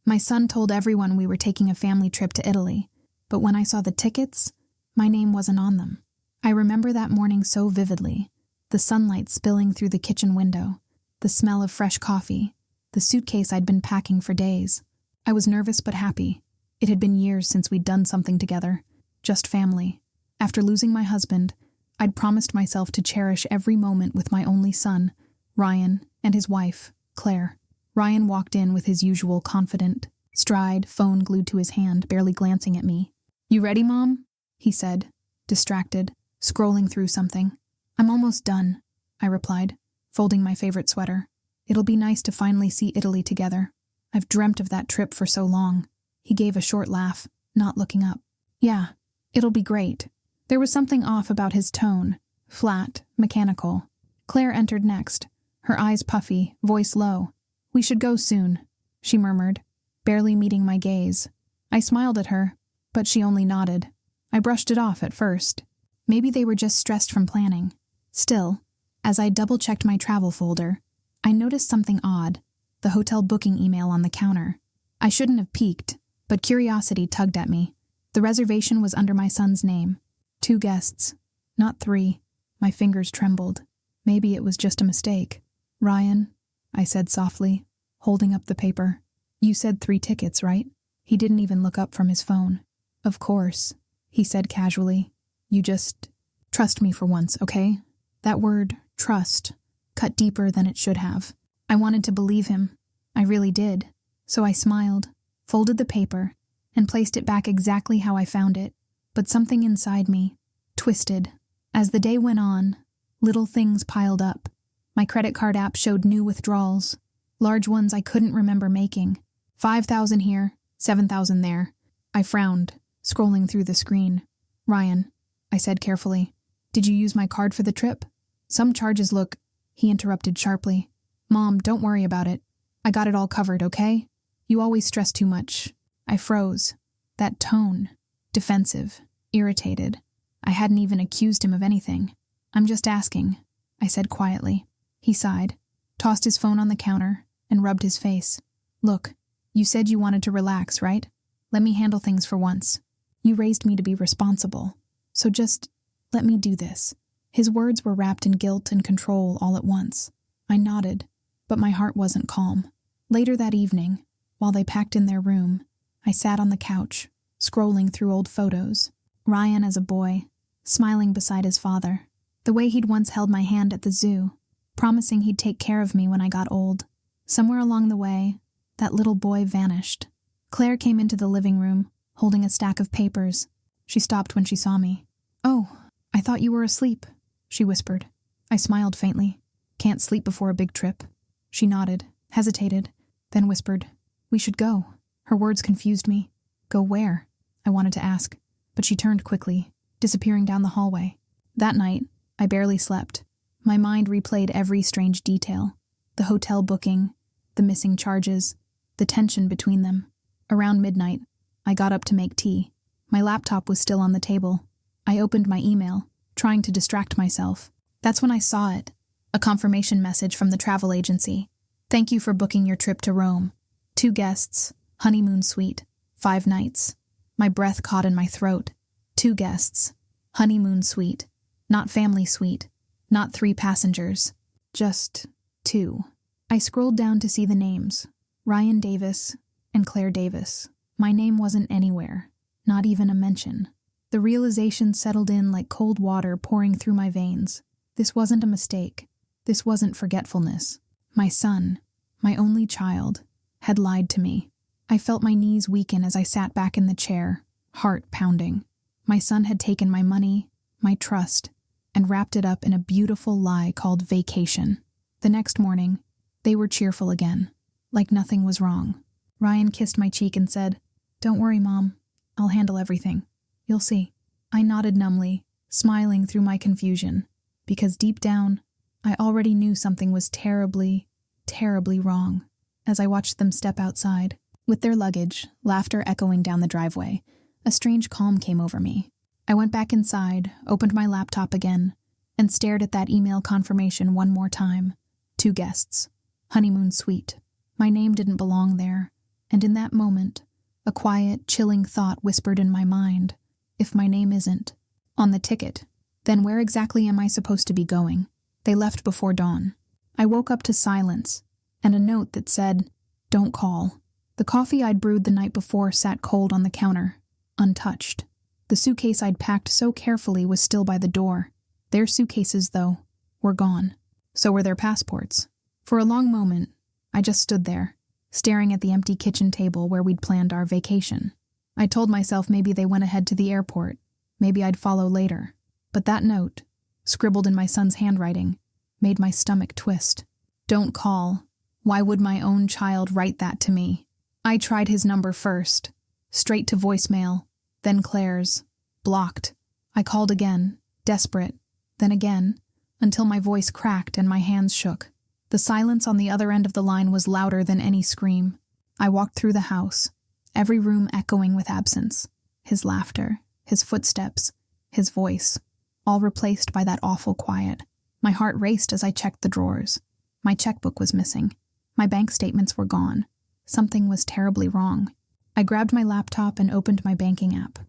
My son told everyone we were taking a family trip to Italy, but when I saw the tickets, my name wasn't on them. I remember that morning so vividly, the sunlight spilling through the kitchen window, the smell of fresh coffee, the suitcase I'd been packing for days. I was nervous but happy. It had been years since we'd done something together, just family. After losing my husband, I'd promised myself to cherish every moment with my only son, Ryan, and his wife, Claire. Ryan walked in with his usual confident stride, phone glued to his hand, barely glancing at me. "You ready, Mom?" he said, distracted, scrolling through something. "I'm almost done," I replied, folding my favorite sweater. "It'll be nice to finally see Italy together. I've dreamt of that trip for so long." He gave a short laugh, not looking up. "Yeah, it'll be great." There was something off about his tone, flat, mechanical. Claire entered next, her eyes puffy, voice low. "We should go soon," she murmured, barely meeting my gaze. I smiled at her, but she only nodded. I brushed it off at first. Maybe they were just stressed from planning. Still, as I double-checked my travel folder, I noticed something odd, the hotel booking email on the counter. I shouldn't have peeked, but curiosity tugged at me. The reservation was under my son's name. 2 guests, not 3. My fingers trembled. Maybe it was just a mistake. "Ryan," I said softly, holding up the paper. "You said 3 tickets, right?" He didn't even look up from his phone. "Of course," he said casually. "You just trust me for once, okay?" That word, trust, cut deeper than it should have. I wanted to believe him. I really did. So I smiled, folded the paper, and placed it back exactly how I found it. But something inside me twisted. As the day went on, little things piled up. My credit card app showed new withdrawals, large ones I couldn't remember making. 5,000 here, 7,000 there. I frowned, scrolling through the screen. "Ryan," I said carefully, "did you use my card for the trip?" "Some charges look—" He interrupted sharply. "Mom, don't worry about it. I got it all covered, okay? You always stress too much." I froze. That tone. Defensive. Irritated. I hadn't even accused him of anything. "I'm just asking," I said quietly. He sighed, tossed his phone on the counter, and rubbed his face. "Look, you said you wanted to relax, right? Let me handle things for once. You raised me to be responsible, so just let me do this." His words were wrapped in guilt and control all at once. I nodded, but my heart wasn't calm. Later that evening, while they packed in their room, I sat on the couch, scrolling through old photos. Ryan as a boy, smiling beside his father. The way he'd once held my hand at the zoo, promising he'd take care of me when I got old. Somewhere along the way, that little boy vanished. Claire came into the living room, holding a stack of papers. She stopped when she saw me. "Oh, I thought you were asleep," she whispered. I smiled faintly. "Can't sleep before a big trip." She nodded, hesitated, then whispered, "We should go." Her words confused me. "Go where?" I wanted to ask, but she turned quickly, disappearing down the hallway. That night, I barely slept. My mind replayed every strange detail. The hotel booking, the missing charges, the tension between them. Around midnight, I got up to make tea. My laptop was still on the table. I opened my email, trying to distract myself. That's when I saw it. A confirmation message from the travel agency. "Thank you for booking your trip to Rome. 2 guests, honeymoon suite, 5 nights. My breath caught in my throat. 2 guests, honeymoon suite, not family suite, not 3 passengers, just 2. I scrolled down to see the names, Ryan Davis and Claire Davis. My name wasn't anywhere, not even a mention. The realization settled in like cold water pouring through my veins. This wasn't a mistake. This wasn't forgetfulness. My son, my only child, had lied to me. I felt my knees weaken as I sat back in the chair, heart pounding. My son had taken my money, my trust, and wrapped it up in a beautiful lie called vacation. The next morning, they were cheerful again, like nothing was wrong. Ryan kissed my cheek and said, "Don't worry, Mom. I'll handle everything. You'll see." I nodded numbly, smiling through my confusion, because deep down, I already knew something was terribly, terribly wrong. As I watched them step outside, with their luggage, laughter echoing down the driveway, a strange calm came over me. I went back inside, opened my laptop again, and stared at that email confirmation one more time. 2 guests. Honeymoon suite. My name didn't belong there. And in that moment, a quiet, chilling thought whispered in my mind, if my name isn't on the ticket, then where exactly am I supposed to be going? They left before dawn. I woke up to silence and a note that said, "Don't call." The coffee I'd brewed the night before sat cold on the counter, untouched. The suitcase I'd packed so carefully was still by the door. Their suitcases, though, were gone. So were their passports. For a long moment, I just stood there, staring at the empty kitchen table where we'd planned our vacation. I told myself maybe they went ahead to the airport. Maybe I'd follow later. But that note, scribbled in my son's handwriting, made my stomach twist. Don't call. Why would my own child write that to me? I tried his number first, straight to voicemail, then Claire's, blocked. I called again, desperate, then again, until my voice cracked and my hands shook. The silence on the other end of the line was louder than any scream. I walked through the house, every room echoing with absence. His laughter, his footsteps, his voice, all replaced by that awful quiet. My heart raced as I checked the drawers. My checkbook was missing. My bank statements were gone. Something was terribly wrong. I grabbed my laptop and opened my banking app.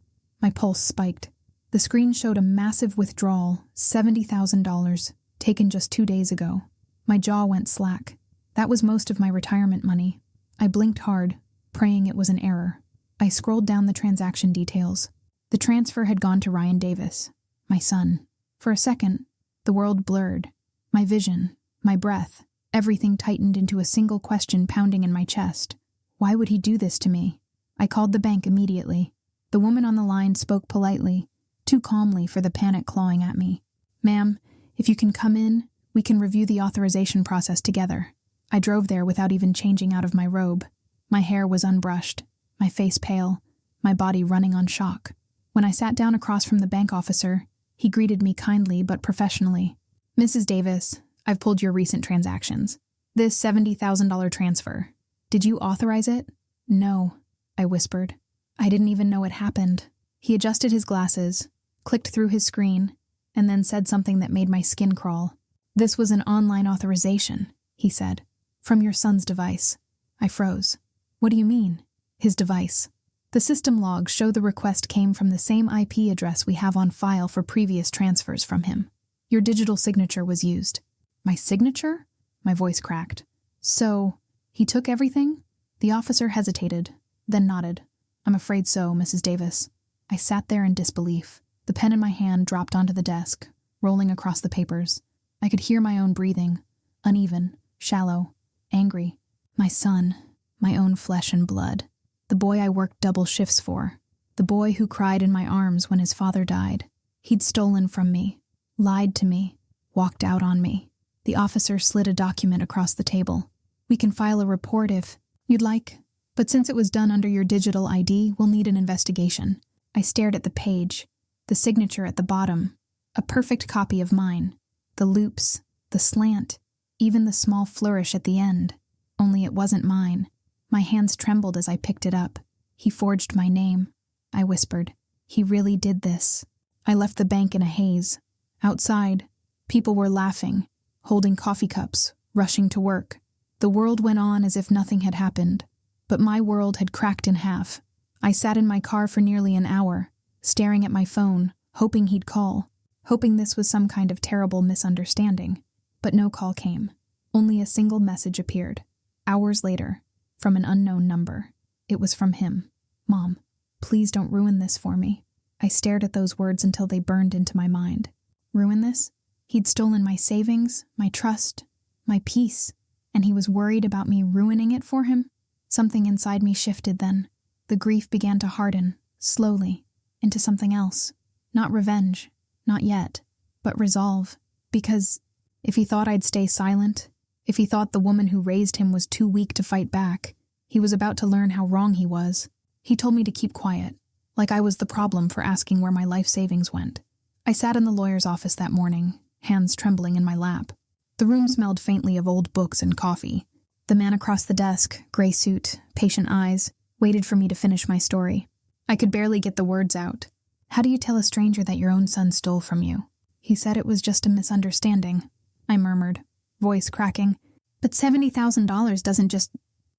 My pulse spiked. The screen showed a massive withdrawal, $70,000, taken just 2 days ago. My jaw went slack. That was most of my retirement money. I blinked hard, praying it was an error. I scrolled down the transaction details. The transfer had gone to Ryan Davis, my son. For a second, the world blurred. My vision, my breath, everything tightened into a single question pounding in my chest. Why would he do this to me? I called the bank immediately. The woman on the line spoke politely, too calmly for the panic clawing at me. "Ma'am, if you can come in, we can review the authorization process together." I drove there without even changing out of my robe. My hair was unbrushed, my face pale, my body running on shock. When I sat down across from the bank officer, he greeted me kindly but professionally. "Mrs. Davis, I've pulled your recent transactions. This $70,000 transfer. Did you authorize it?" "No," I whispered. "I didn't even know it happened." He adjusted his glasses, clicked through his screen, and then said something that made my skin crawl. "This was an online authorization," he said, "from your son's device." I froze. "What do you mean?" "His device. The system logs show the request came from the same IP address we have on file for previous transfers from him. Your digital signature was used." "My signature?" My voice cracked. "So, he took everything?" The officer hesitated, then nodded. "I'm afraid so, Mrs. Davis." I sat there in disbelief. The pen in my hand dropped onto the desk, rolling across the papers. I could hear my own breathing, uneven, shallow, angry. My son, my own flesh and blood. The boy I worked double shifts for. The boy who cried in my arms when his father died. He'd stolen from me, lied to me, walked out on me. The officer slid a document across the table. "We can file a report if you'd like, but since it was done under your digital ID, we'll need an investigation." I stared at the page, the signature at the bottom, a perfect copy of mine. The loops, the slant, even the small flourish at the end. Only it wasn't mine. My hands trembled as I picked it up. "He forged my name," I whispered. "He really did this." I left the bank in a haze. Outside, people were laughing, holding coffee cups, rushing to work. The world went on as if nothing had happened. But my world had cracked in half. I sat in my car for nearly an hour, staring at my phone, hoping he'd call, hoping this was some kind of terrible misunderstanding. But no call came. Only a single message appeared. Hours later, from an unknown number. It was from him. "Mom, please don't ruin this for me." I stared at those words until they burned into my mind. Ruin this? He'd stolen my savings, my trust, my peace, and he was worried about me ruining it for him? Something inside me shifted then. The grief began to harden, slowly, into something else. Not revenge, not yet, but resolve. Because if he thought I'd stay silent, if he thought the woman who raised him was too weak to fight back, he was about to learn how wrong he was. He told me to keep quiet, like I was the problem for asking where my life savings went. I sat in the lawyer's office that morning, hands trembling in my lap. The room smelled faintly of old books and coffee. The man across the desk, gray suit, patient eyes, waited for me to finish my story. I could barely get the words out. "How do you tell a stranger that your own son stole from you?" "He said it was just a misunderstanding," I murmured, voice cracking. "But $70,000 doesn't just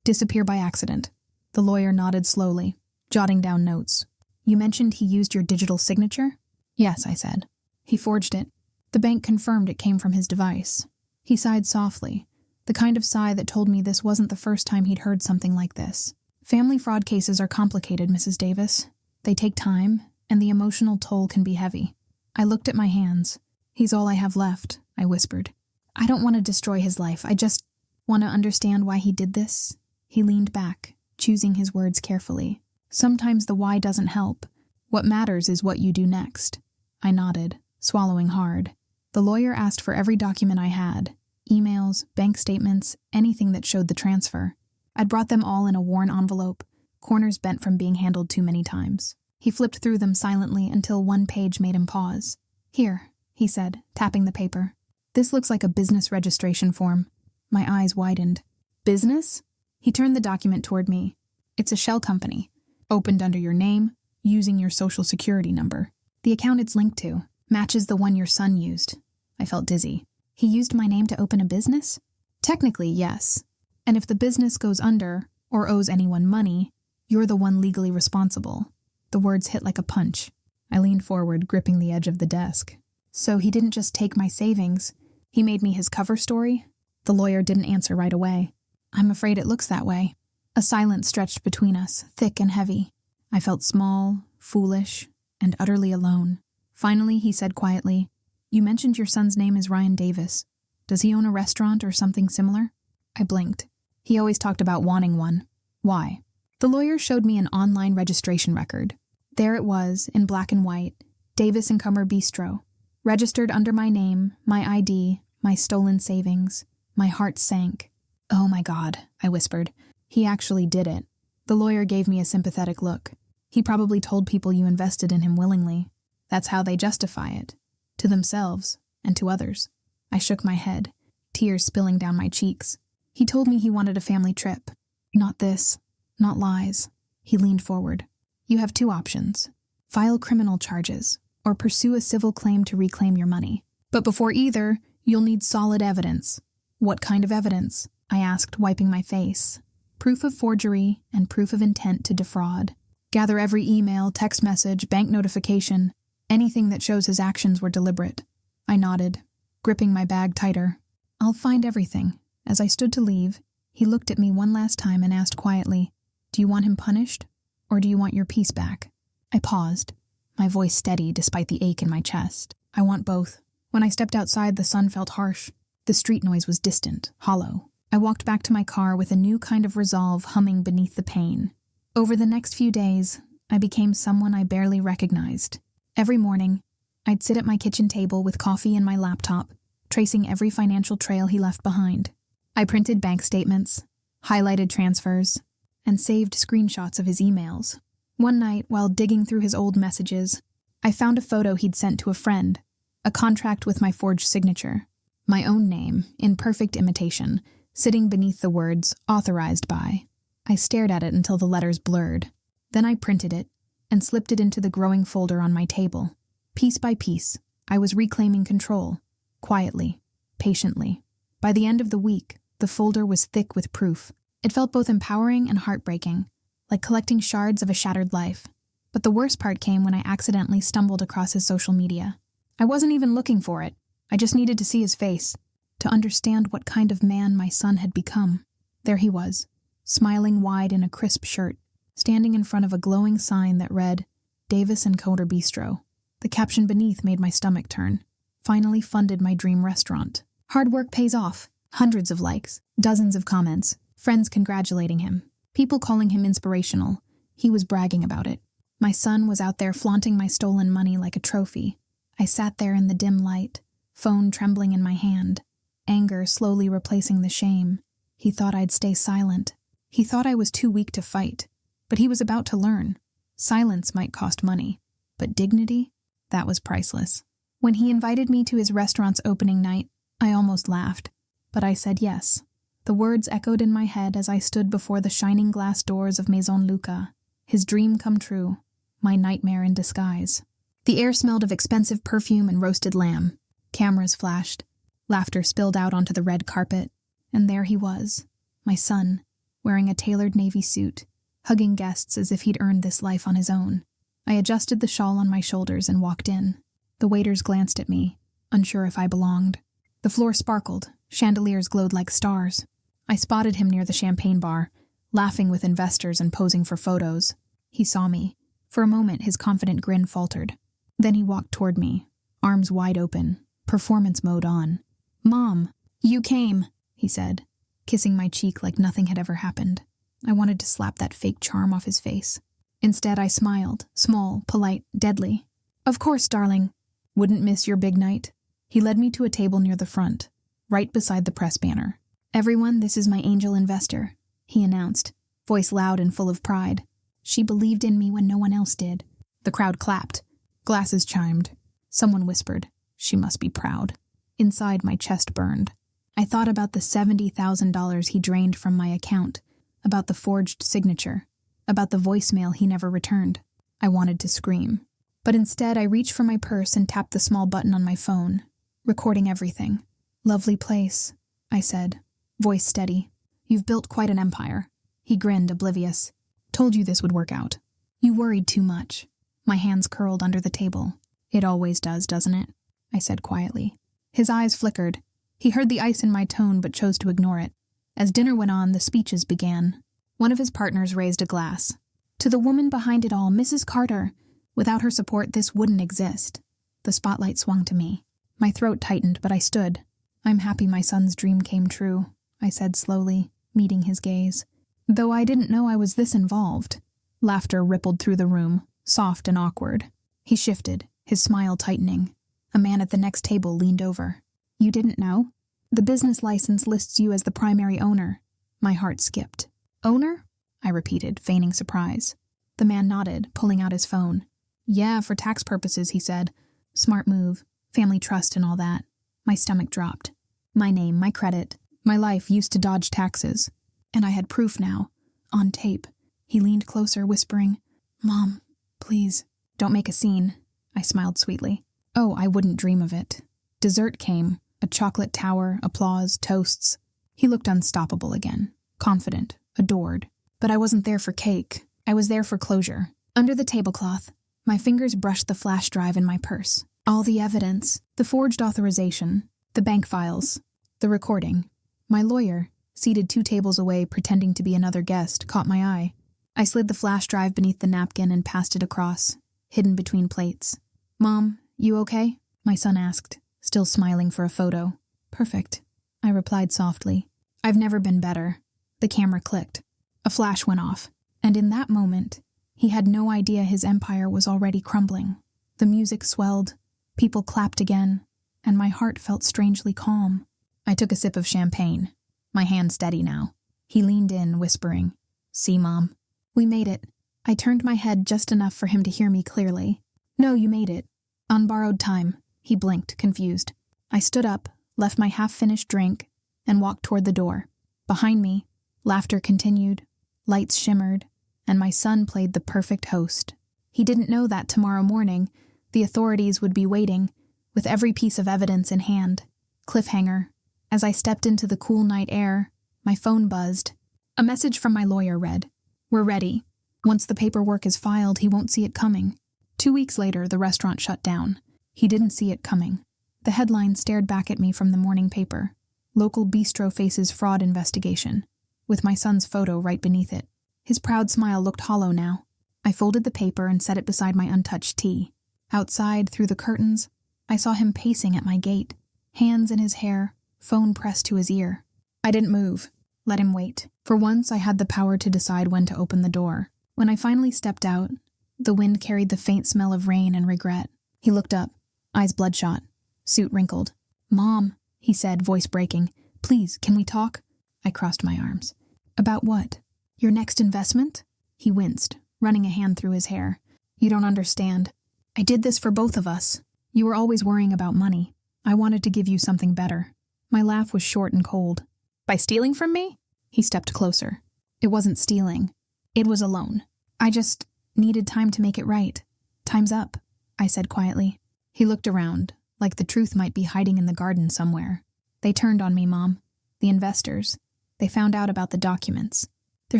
disappear by accident." The lawyer nodded slowly, jotting down notes. You mentioned he used your digital signature? Yes, I said. He forged it. The bank confirmed it came from his device. He sighed softly, the kind of sigh that told me this wasn't the first time he'd heard something like this. Family fraud cases are complicated, Mrs. Davis. They take time, and the emotional toll can be heavy. I looked at my hands. He's all I have left, I whispered. I don't want to destroy his life. I just want to understand why he did this. He leaned back, choosing his words carefully. Sometimes the why doesn't help. What matters is what you do next. I nodded, swallowing hard. The lawyer asked for every document I had. Emails, bank statements, anything that showed the transfer. I'd brought them all in a worn envelope, corners bent from being handled too many times. He flipped through them silently until one page made him pause. Here, he said, tapping the paper. This looks like a business registration form. My eyes widened. Business? He turned the document toward me. It's a shell company, opened under your name, using your social security number. The account it's linked to matches the one your son used. I felt dizzy. He used my name to open a business? Technically, yes. And if the business goes under, or owes anyone money, you're the one legally responsible. The words hit like a punch. I leaned forward, gripping the edge of the desk. So he didn't just take my savings. He made me his cover story? The lawyer didn't answer right away. I'm afraid it looks that way. A silence stretched between us, thick and heavy. I felt small, foolish, and utterly alone. Finally, he said quietly, You mentioned your son's name is Ryan Davis. Does he own a restaurant or something similar? I blinked. He always talked about wanting one. Why? The lawyer showed me an online registration record. There it was, in black and white, Davis & Cummer Bistro. Registered under my name, my ID, my stolen savings. My heart sank. Oh my God, I whispered. He actually did it. The lawyer gave me a sympathetic look. He probably told people you invested in him willingly. That's how they justify it. To themselves and to others. I shook my head, tears spilling down my cheeks. He told me he wanted a family trip. Not this. Not lies. He leaned forward. You have two options. File criminal charges, or pursue a civil claim to reclaim your money. But before either, you'll need solid evidence. What kind of evidence? I asked, wiping my face. Proof of forgery and proof of intent to defraud. Gather every email, text message, bank notification, anything that shows his actions were deliberate. I nodded, gripping my bag tighter. I'll find everything. As I stood to leave, he looked at me one last time and asked quietly, Do you want him punished, or do you want your peace back? I paused, my voice steady despite the ache in my chest. I want both. When I stepped outside, the sun felt harsh. The street noise was distant, hollow. I walked back to my car with a new kind of resolve humming beneath the pain. Over the next few days, I became someone I barely recognized. Every morning, I'd sit at my kitchen table with coffee and my laptop, tracing every financial trail he left behind. I printed bank statements, highlighted transfers, and saved screenshots of his emails. One night, while digging through his old messages, I found a photo he'd sent to a friend, a contract with my forged signature. My own name, in perfect imitation, sitting beneath the words, authorized by. I stared at it until the letters blurred. Then I printed it and slipped it into the growing folder on my table. Piece by piece, I was reclaiming control, quietly, patiently. By the end of the week, the folder was thick with proof. It felt both empowering and heartbreaking, like collecting shards of a shattered life. But the worst part came when I accidentally stumbled across his social media. I wasn't even looking for it. I just needed to see his face, to understand what kind of man my son had become. There he was, smiling wide in a crisp shirt, standing in front of a glowing sign that read, Davis & Cummer Bistro. The caption beneath made my stomach turn. Finally funded my dream restaurant. Hard work pays off. Hundreds of likes, dozens of comments, friends congratulating him, people calling him inspirational. He was bragging about it. My son was out there flaunting my stolen money like a trophy. I sat there in the dim light, phone trembling in my hand, anger slowly replacing the shame. He thought I'd stay silent. He thought I was too weak to fight. But he was about to learn. Silence might cost money, but dignity? That was priceless. When he invited me to his restaurant's opening night, I almost laughed. But I said yes. The words echoed in my head as I stood before the shining glass doors of Maison Luca. His dream come true, my nightmare in disguise. The air smelled of expensive perfume and roasted lamb. Cameras flashed. Laughter spilled out onto the red carpet. And there he was, my son, wearing a tailored navy suit, hugging guests as if he'd earned this life on his own. I adjusted the shawl on my shoulders and walked in. The waiters glanced at me, unsure if I belonged. The floor sparkled, chandeliers glowed like stars. I spotted him near the champagne bar, laughing with investors and posing for photos. He saw me. For a moment, his confident grin faltered. Then he walked toward me, arms wide open, performance mode on. "Mom, you came," he said, kissing my cheek like nothing had ever happened. I wanted to slap that fake charm off his face. Instead, I smiled, small, polite, deadly. "Of course, darling. Wouldn't miss your big night." He led me to a table near the front, right beside the press banner. "Everyone, this is my angel investor," he announced, voice loud and full of pride. "She believed in me when no one else did." The crowd clapped. Glasses chimed. Someone whispered, "She must be proud." Inside, my chest burned. I thought about the $70,000 he drained from my account, about the forged signature, about the voicemail he never returned. I wanted to scream. But instead, I reached for my purse and tapped the small button on my phone, recording everything. "Lovely place," I said, voice steady. "You've built quite an empire." He grinned, oblivious. "Told you this would work out. You worried too much." My hands curled under the table. "It always does, doesn't it?" I said quietly. His eyes flickered. He heard the ice in my tone but chose to ignore it. As dinner went on, the speeches began. One of his partners raised a glass. "To the woman behind it all, Mrs. Carter. Without her support, this wouldn't exist." The spotlight swung to me. My throat tightened, but I stood. "I'm happy my son's dream came true," I said slowly, meeting his gaze. Though I didn't know I was this involved. Laughter rippled through the room, soft and awkward. He shifted, his smile tightening. A man at the next table leaned over. "You didn't know? The business license lists you as the primary owner." My heart skipped. "Owner?" I repeated, feigning surprise. The man nodded, pulling out his phone. "Yeah, for tax purposes," he said. "Smart move, family trust and all that." My stomach dropped. My name, my credit, my life used to dodge taxes. And I had proof now, on tape. He leaned closer, whispering, "Mom, please, don't make a scene." I smiled sweetly. Oh, I wouldn't dream of it. Dessert came, a chocolate tower, applause, toasts. He looked unstoppable again, confident, adored. But I wasn't there for cake. I was there for closure. Under the tablecloth, my fingers brushed the flash drive in my purse. All the evidence, the forged authorization, the bank files, the recording. My lawyer, seated 2 tables away pretending to be another guest, caught my eye. I slid the flash drive beneath the napkin and passed it across, hidden between plates. "Mom, you okay?" my son asked, still smiling for a photo. "Perfect," I replied softly. "I've never been better." The camera clicked. A flash went off, and in that moment, he had no idea his empire was already crumbling. The music swelled, people clapped again, and my heart felt strangely calm. I took a sip of champagne, my hand steady now. He leaned in, whispering, "See, Mom? We made it." I turned my head just enough for him to hear me clearly. "No, you made it. On borrowed time." He blinked, confused. I stood up, left my half-finished drink, and walked toward the door. Behind me, laughter continued, lights shimmered, and my son played the perfect host. He didn't know that tomorrow morning, the authorities would be waiting, with every piece of evidence in hand. Cliffhanger. As I stepped into the cool night air, my phone buzzed. A message from my lawyer read, "We're ready. Once the paperwork is filed, he won't see it coming." 2 weeks later, the restaurant shut down. He didn't see it coming. The headline stared back at me from the morning paper. "Local bistro faces fraud investigation," with my son's photo right beneath it. His proud smile looked hollow now. I folded the paper and set it beside my untouched tea. Outside, through the curtains, I saw him pacing at my gate, hands in his hair, phone pressed to his ear. I didn't move. Let him wait. For once, I had the power to decide when to open the door. When I finally stepped out, the wind carried the faint smell of rain and regret. He looked up, eyes bloodshot, suit wrinkled. "Mom," he said, voice breaking, "please, can we talk?" I crossed my arms. "About what? Your next investment?" He winced, running a hand through his hair. "You don't understand. I did this for both of us. You were always worrying about money. I wanted to give you something better." My laugh was short and cold. "By stealing from me?" He stepped closer. "It wasn't stealing. It was a loan. I just needed time to make it right. Time's up," I said quietly. He looked around, like the truth might be hiding in the garden somewhere. "They turned on me, Mom. The investors. They found out about the documents. They're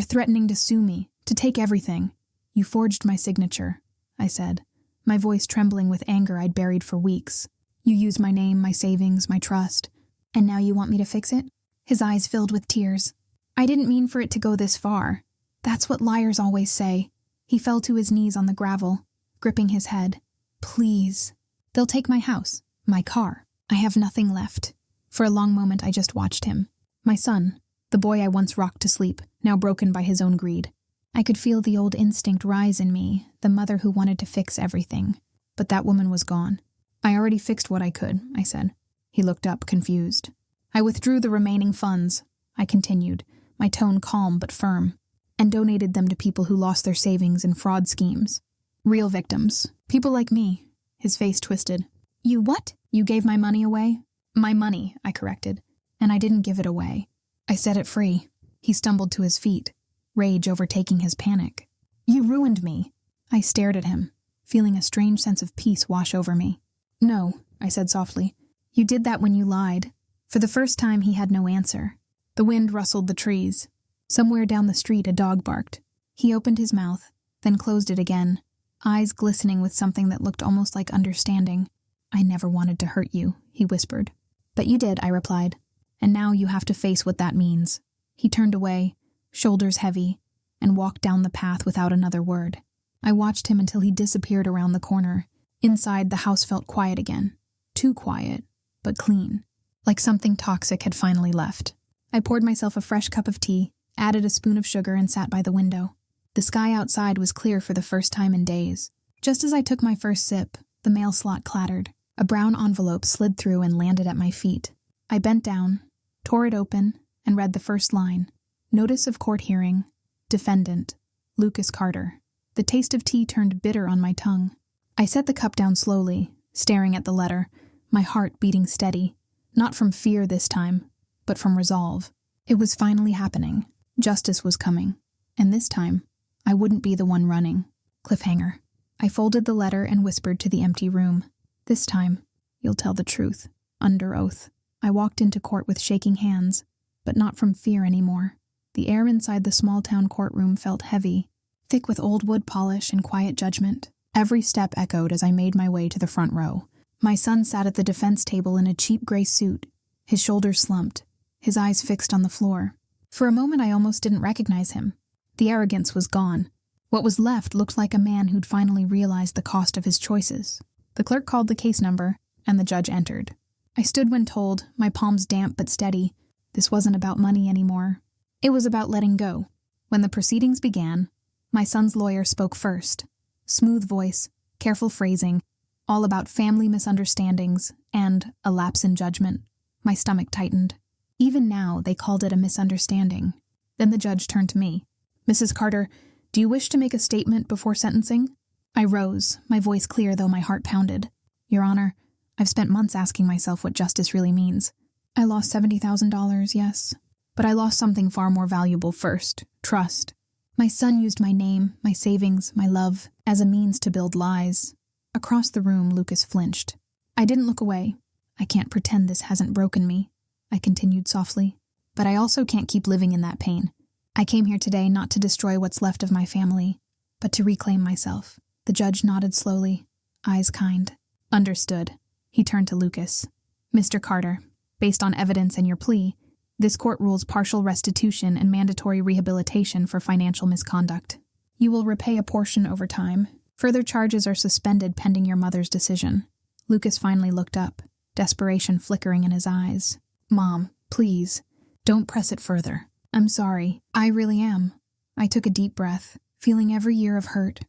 threatening to sue me, to take everything. You forged my signature, I said, my voice trembling with anger I'd buried for weeks. You used my name, my savings, my trust. And now you want me to fix it? His eyes filled with tears. I didn't mean for it to go this far. That's what liars always say. He fell to his knees on the gravel, gripping his head. Please. They'll take my house, my car. I have nothing left. For a long moment I just watched him. My son, the boy I once rocked to sleep, now broken by his own greed. I could feel the old instinct rise in me, the mother who wanted to fix everything. But that woman was gone. I already fixed what I could, I said. He looked up, confused. I withdrew the remaining funds, I continued, my tone calm but firm, and donated them to people who lost their savings in fraud schemes. Real victims. People like me. His face twisted. You what? You gave my money away? My money, I corrected. And I didn't give it away. I set it free. He stumbled to his feet, rage overtaking his panic. You ruined me. I stared at him, feeling a strange sense of peace wash over me. No, I said softly. You did that when you lied. For the first time, he had no answer. The wind rustled the trees. Somewhere down the street, a dog barked. He opened his mouth, then closed it again, eyes glistening with something that looked almost like understanding. I never wanted to hurt you, he whispered. But you did, I replied. And now you have to face what that means. He turned away, shoulders heavy, and walked down the path without another word. I watched him until he disappeared around the corner. Inside, the house felt quiet again. Too quiet, but clean. Like something toxic had finally left. I poured myself a fresh cup of tea, added a spoon of sugar, and sat by the window. The sky outside was clear for the first time in days. Just as I took my first sip, the mail slot clattered. A brown envelope slid through and landed at my feet. I bent down, tore it open, and read the first line. Notice of court hearing. Defendant. Lucas Carter. The taste of tea turned bitter on my tongue. I set the cup down slowly, staring at the letter, my heart beating steady. Not from fear this time, but from resolve. It was finally happening. Justice was coming. And this time, I wouldn't be the one running. Cliffhanger. I folded the letter and whispered to the empty room. This time, you'll tell the truth, under oath. I walked into court with shaking hands, but not from fear anymore. The air inside the small-town courtroom felt heavy, thick with old wood polish and quiet judgment. Every step echoed as I made my way to the front row. My son sat at the defense table in a cheap gray suit, his shoulders slumped, his eyes fixed on the floor. For a moment I almost didn't recognize him. The arrogance was gone. What was left looked like a man who'd finally realized the cost of his choices. The clerk called the case number, and the judge entered. I stood when told, my palms damp but steady. This wasn't about money anymore. It was about letting go. When the proceedings began, my son's lawyer spoke first. Smooth voice, careful phrasing, all about family misunderstandings and a lapse in judgment. My stomach tightened. Even now, they called it a misunderstanding. Then the judge turned to me. Mrs. Carter, do you wish to make a statement before sentencing? I rose, my voice clear though my heart pounded. Your Honor, I've spent months asking myself what justice really means. I lost $70,000, yes. But I lost something far more valuable first, trust. My son used my name, my savings, my love, as a means to build lies. Across the room, Lucas flinched. I didn't look away. I can't pretend this hasn't broken me, I continued softly. But I also can't keep living in that pain. I came here today not to destroy what's left of my family, but to reclaim myself. The judge nodded slowly, eyes kind. Understood. He turned to Lucas. Mr. Carter, based on evidence and your plea, this court rules partial restitution and mandatory rehabilitation for financial misconduct. You will repay a portion over time. Further charges are suspended pending your mother's decision. Lucas finally looked up, desperation flickering in his eyes. Mom, please, don't press it further. I'm sorry. I really am. I took a deep breath, feeling every year of hurt,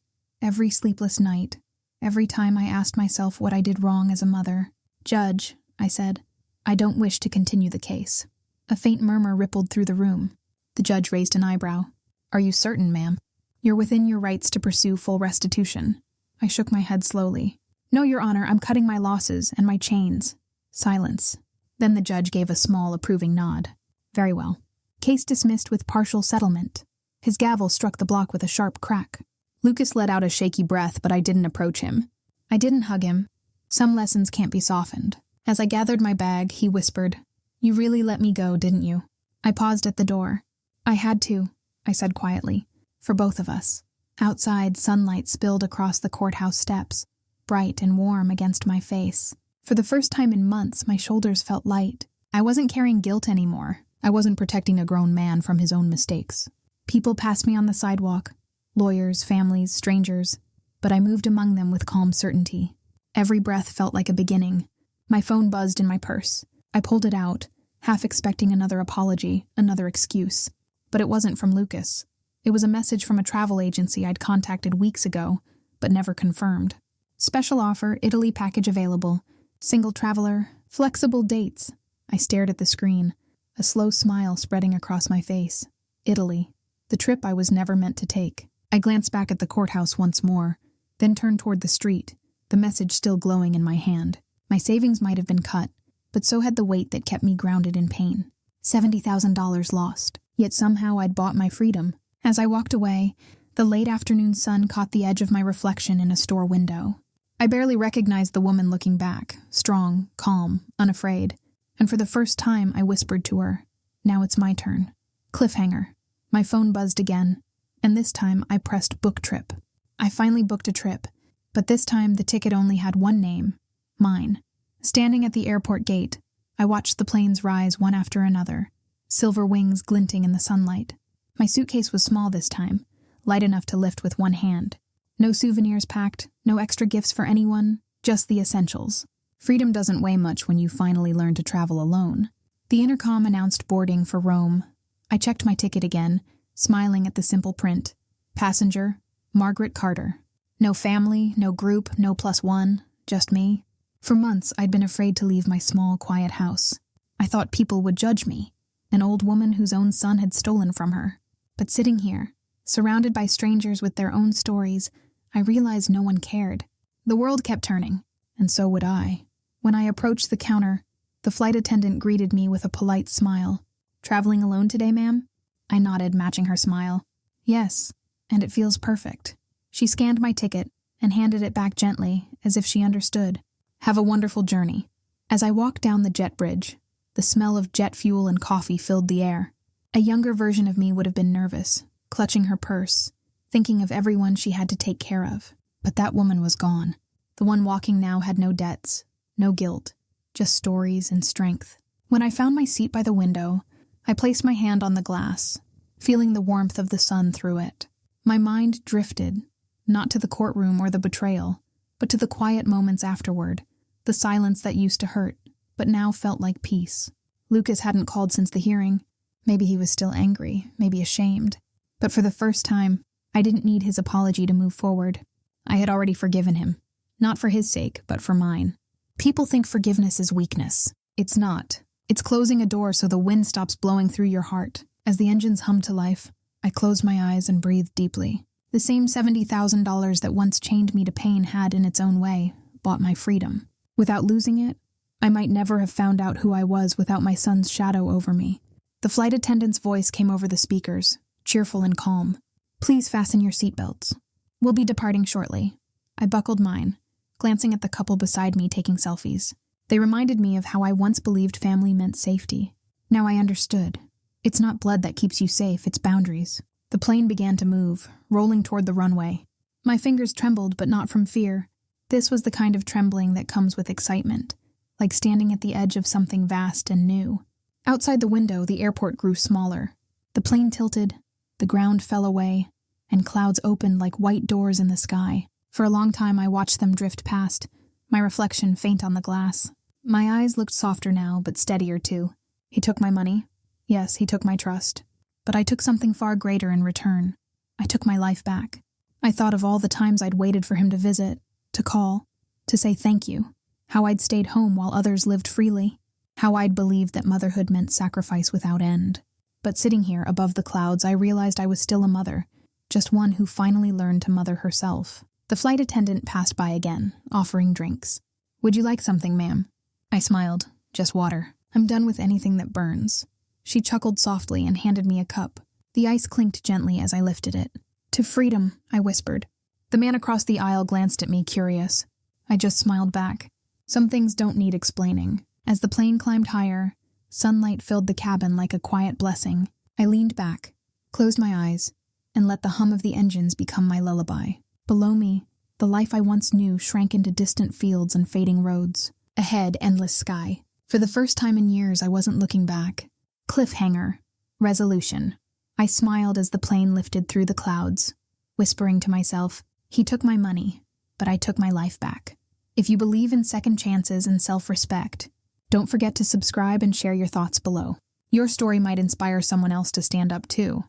every sleepless night, every time I asked myself what I did wrong as a mother. Judge, I said, I don't wish to continue the case. A faint murmur rippled through the room. The judge raised an eyebrow. Are you certain, ma'am? You're within your rights to pursue full restitution. I shook my head slowly. No, Your Honor, I'm cutting my losses and my chains. Silence. Then the judge gave a small, approving nod. Very well. Case dismissed with partial settlement. His gavel struck the block with a sharp crack. Lucas let out a shaky breath, but I didn't approach him. I didn't hug him. Some lessons can't be softened. As I gathered my bag, he whispered, You really let me go, didn't you? I paused at the door. I had to. I said quietly. For both of us. Outside, sunlight spilled across the courthouse steps, bright and warm against my face. For the first time in months, my shoulders felt light. I wasn't carrying guilt anymore. I wasn't protecting a grown man from his own mistakes. People passed me on the sidewalk. Lawyers, families, strangers. But I moved among them with calm certainty. Every breath felt like a beginning. My phone buzzed in my purse. I pulled it out, half expecting another apology, another excuse. But it wasn't from Lucas. It was a message from a travel agency I'd contacted weeks ago, but never confirmed. Special offer, Italy package available. Single traveler, flexible dates. I stared at the screen, a slow smile spreading across my face. Italy, the trip I was never meant to take. I glanced back at the courthouse once more, then turned toward the street, the message still glowing in my hand. My savings might have been cut, but so had the weight that kept me grounded in pain. $70,000 lost, yet somehow I'd bought my freedom. As I walked away, the late afternoon sun caught the edge of my reflection in a store window. I barely recognized the woman looking back, strong, calm, unafraid. And for the first time, I whispered to her, "Now it's my turn." Cliffhanger. My phone buzzed again, and this time I pressed book trip. I finally booked a trip, but this time the ticket only had one name, mine. Standing at the airport gate, I watched the planes rise one after another, silver wings glinting in the sunlight. My suitcase was small this time, light enough to lift with one hand. No souvenirs packed, no extra gifts for anyone, just the essentials. Freedom doesn't weigh much when you finally learn to travel alone. The intercom announced boarding for Rome. I checked my ticket again, smiling at the simple print. Passenger, Margaret Carter. No family, no group, no +1, just me. For months, I'd been afraid to leave my small, quiet house. I thought people would judge me, an old woman whose own son had stolen from her. But sitting here, surrounded by strangers with their own stories, I realized no one cared. The world kept turning, and so would I. When I approached the counter, the flight attendant greeted me with a polite smile. "Traveling alone today, ma'am?" I nodded, matching her smile. "Yes, and it feels perfect." She scanned my ticket and handed it back gently, as if she understood. "Have a wonderful journey." As I walked down the jet bridge, the smell of jet fuel and coffee filled the air. A younger version of me would have been nervous, clutching her purse, thinking of everyone she had to take care of. But that woman was gone. The one walking now had no debts, no guilt, just stories and strength. When I found my seat by the window, I placed my hand on the glass, feeling the warmth of the sun through it. My mind drifted, not to the courtroom or the betrayal, but to the quiet moments afterward, the silence that used to hurt, but now felt like peace. Lucas hadn't called since the hearing. Maybe he was still angry, maybe ashamed. But for the first time, I didn't need his apology to move forward. I had already forgiven him, not for his sake, but for mine. People think forgiveness is weakness. It's not. It's closing a door so the wind stops blowing through your heart. As the engines hummed to life, I closed my eyes and breathed deeply. The same $70,000 that once chained me to pain had, in its own way, bought my freedom. Without losing it, I might never have found out who I was without my son's shadow over me. The flight attendant's voice came over the speakers, cheerful and calm. "Please fasten your seatbelts. We'll be departing shortly." I buckled mine, glancing at the couple beside me taking selfies. They reminded me of how I once believed family meant safety. Now I understood. It's not blood that keeps you safe, it's boundaries. The plane began to move, rolling toward the runway. My fingers trembled, but not from fear. This was the kind of trembling that comes with excitement, like standing at the edge of something vast and new. Outside the window, the airport grew smaller. The plane tilted, the ground fell away, and clouds opened like white doors in the sky. For a long time I watched them drift past, my reflection faint on the glass. My eyes looked softer now, but steadier too. He took my money. Yes, he took my trust. But I took something far greater in return. I took my life back. I thought of all the times I'd waited for him to visit, to call, to say thank you. How I'd stayed home while others lived freely. How I'd believed that motherhood meant sacrifice without end. But sitting here above the clouds, I realized I was still a mother, just one who finally learned to mother herself. The flight attendant passed by again, offering drinks. "Would you like something, ma'am?" I smiled. "Just water. I'm done with anything that burns." She chuckled softly and handed me a cup. The ice clinked gently as I lifted it. "To freedom," I whispered. The man across the aisle glanced at me, curious. I just smiled back. Some things don't need explaining. As the plane climbed higher, sunlight filled the cabin like a quiet blessing. I leaned back, closed my eyes, and let the hum of the engines become my lullaby. Below me, the life I once knew shrank into distant fields and fading roads. Ahead, endless sky. For the first time in years, I wasn't looking back. Cliffhanger. Resolution. I smiled as the plane lifted through the clouds, whispering to myself, he took my money, but I took my life back. If you believe in second chances and self-respect, don't forget to subscribe and share your thoughts below. Your story might inspire someone else to stand up too.